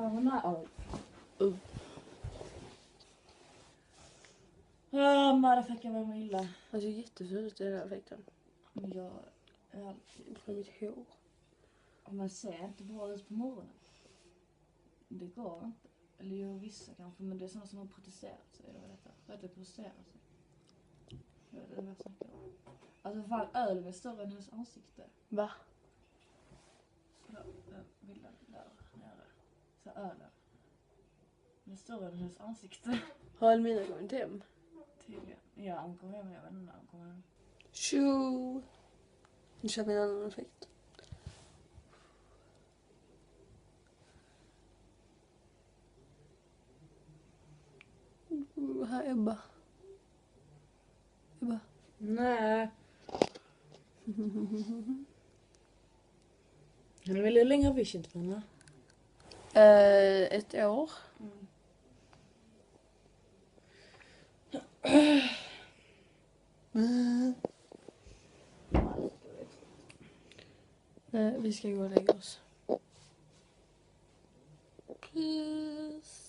Fan vad nära. Motherfucker vad jag mår illa. Alltså jättefult i den här effekten. Men jag... På mitt hår. Man ser inte bra ut på morgonen. Det går inte. Eller ju vissa kanske, men det är sådana som har protesterat sig. Eller vad detta? Vad är det protesterat sig? Det är vad jag snackar om. Alltså fan, öl är större än hennes ansikte. Va? Där, bilden där nere. Så ölen. Den är större än hennes ansikte. Har Elmina kommit hem? Tydligen. Ja, han kom hem, jag vet inte när han kom hem. Tjo! Nu kör vi en annan effekt. Här är Ebba. Ebba. Nej. Han vill ju längre vish inte för henne. 1 år. Vi ska gå och lägga oss. Puss.